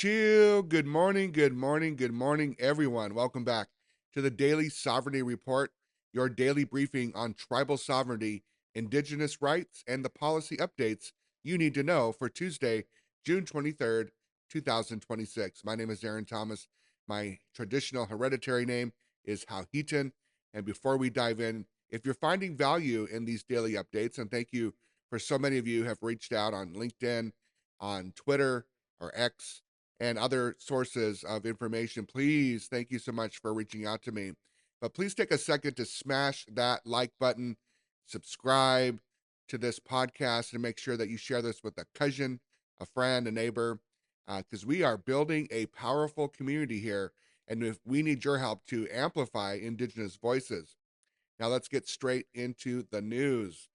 Choo. Good morning, good morning, good morning, everyone. Welcome back to the Daily Sovereignty Report, your daily briefing on tribal sovereignty, indigenous rights, and the policy updates you need to know for Tuesday, June 23rd, 2026. My name is Aaron Thomas. My traditional hereditary name is Howheaton. And before we dive in, if you're finding value in these daily updates, and thank you for so many of you have reached out on LinkedIn, on Twitter, or X, and other sources of information, please, thank you so much for reaching out to me. But please take a second to smash that like button, subscribe to this podcast, and make sure that you share this with a cousin, a friend, a neighbor, because we are building a powerful community here, and if we need your help to amplify Indigenous voices. Now let's get straight into the news.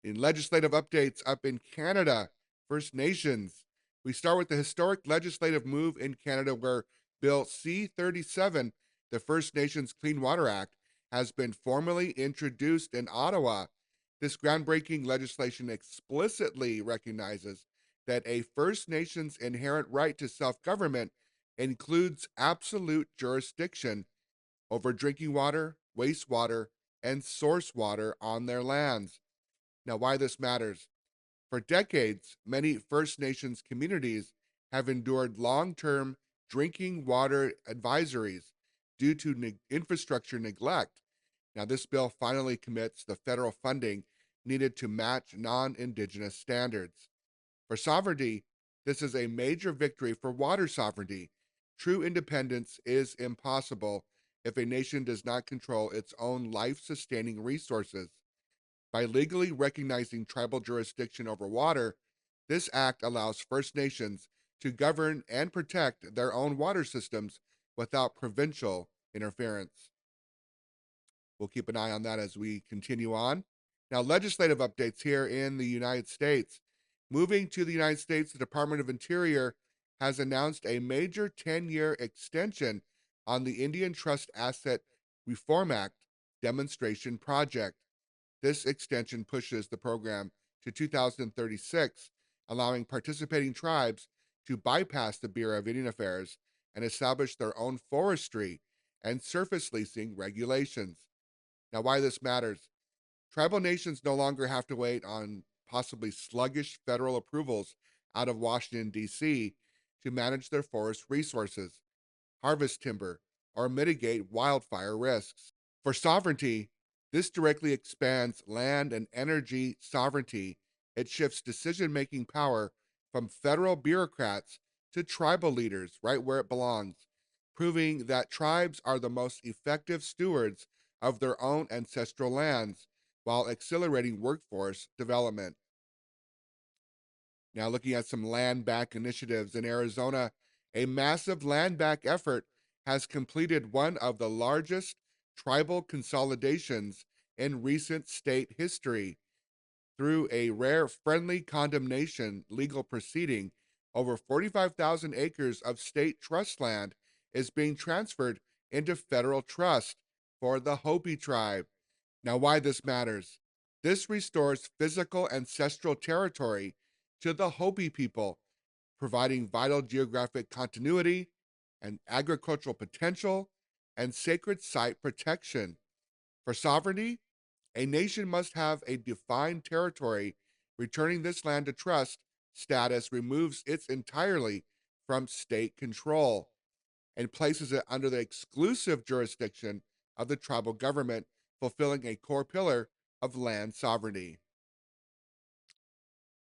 In legislative updates up in Canada, First Nations, we start with the historic legislative move in Canada where Bill C-37, the First Nations Clean Water Act, has been formally introduced in Ottawa. This groundbreaking legislation explicitly recognizes that a First Nations inherent right to self government includes absolute jurisdiction over drinking water, wastewater, and source water on their lands. Now, why this matters. For decades, many First Nations communities have endured long term drinking water advisories due to infrastructure neglect. Now, this bill finally commits the federal funding needed to match non Indigenous standards. For sovereignty, this is a major victory for water sovereignty. True independence is impossible if a nation does not control its own life sustaining resources. By legally recognizing tribal jurisdiction over water, this act allows First Nations to govern and protect their own water systems without provincial interference. We'll keep an eye on that as we continue on. Now, legislative updates here in the United States. Moving to the United States, the Department of Interior has announced a major 10-year extension on the Indian Trust Asset Reform Act demonstration project. This extension pushes the program to 2036, allowing participating tribes to bypass the Bureau of Indian Affairs and establish their own forestry and surface leasing regulations. Now, why this matters. Tribal nations no longer have to wait on possibly sluggish federal approvals out of Washington, D.C. to manage their forest resources, harvest timber, or mitigate wildfire risks. For sovereignty, this directly expands land and energy sovereignty. It shifts decision making power from federal bureaucrats to tribal leaders, right where it belongs, proving that tribes are the most effective stewards of their own ancestral lands while accelerating workforce development. Now, looking at some land back initiatives in Arizona, a massive land back effort has completed one of the largest tribal consolidations in recent state history. Through a rare friendly condemnation legal proceeding, over 45,000 acres of state trust land is being transferred into federal trust for the Hopi Tribe. Now, why this matters. This restores physical ancestral territory to the Hopi people, providing vital geographic continuity and agricultural potential and sacred site protection. For sovereignty, a nation must have a defined territory. Returning this land to trust status removes it entirely from state control and places it under the exclusive jurisdiction of the tribal government, fulfilling a core pillar of land sovereignty.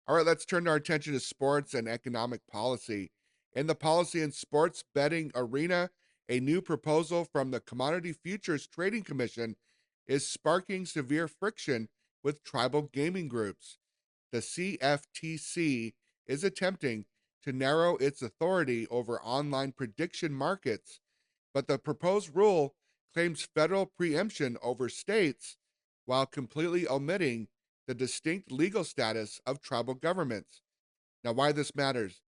All right, let's turn our attention to sports and economic policy. In the policy and sports betting arena, a new proposal from the Commodity Futures Trading Commission is sparking severe friction with tribal gaming groups. The CFTC is attempting to narrow its authority over online prediction markets, but the proposed rule claims federal preemption over states while completely omitting the distinct legal status of tribal governments. Now, why this matters.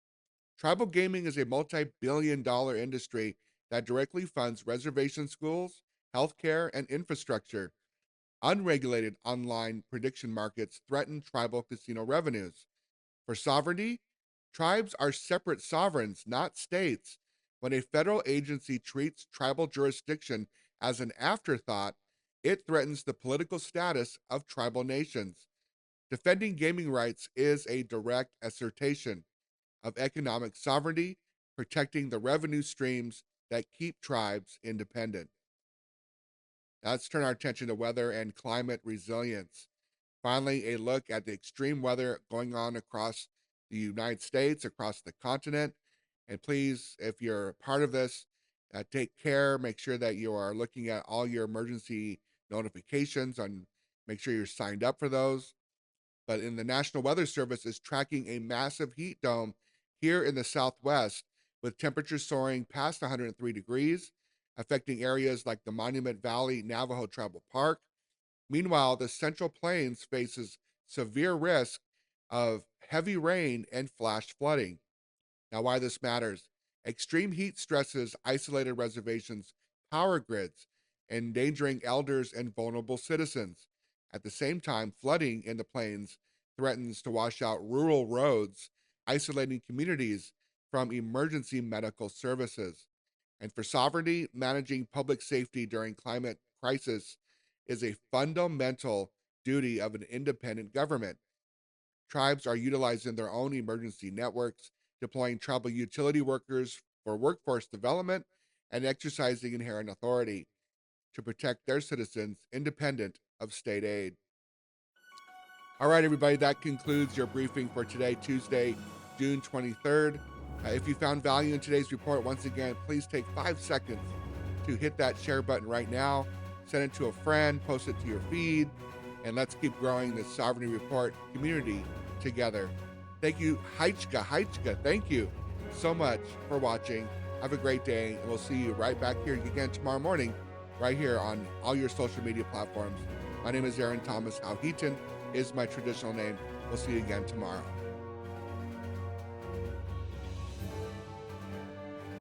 Tribal gaming is a multi billion-dollar industry that directly funds reservation schools, healthcare, and infrastructure. Unregulated online prediction markets threaten tribal casino revenues. For sovereignty, Tribes are separate sovereigns, not states. When a federal agency treats tribal jurisdiction as an afterthought, it threatens the political status of tribal nations. Defending gaming rights is a direct assertion of economic sovereignty, protecting the revenue streams that keep tribes independent. Now let's turn our attention to weather and climate resilience. Finally, a look at the extreme weather going on across the United States, across the continent. And please, if you're part of this, take care. Make sure that you are looking at all your emergency notifications and make sure you're signed up for those. But in the National Weather Service is tracking a massive heat dome here in the Southwest, with temperatures soaring past 103 degrees, affecting areas like the Monument Valley Navajo Tribal Park. Meanwhile, the Central Plains faces severe risk of heavy rain and flash flooding. Now, why this matters: extreme heat stresses isolated reservations, power grids, endangering elders and vulnerable citizens. At the same time, flooding in the plains threatens to wash out rural roads, isolating communities from emergency medical services. And for sovereignty, managing public safety during climate crisis is a fundamental duty of an independent government. Tribes are utilizing their own emergency networks, deploying tribal utility workers for workforce development, and exercising inherent authority to protect their citizens independent of state aid. All right, everybody, that concludes your briefing for today, Tuesday, June 23rd. If you found value in today's report, once again, please take 5 seconds to hit that share button right now. Send it to a friend, post it to your feed, and let's keep growing this Sovereignty Report community together. Thank you, Heichka. Thank you so much for watching. Have a great day, and we'll see you right back here again tomorrow morning, right here on all your social media platforms. My name is Aaron Thomas. Auhitan is my traditional name. We'll see you again tomorrow.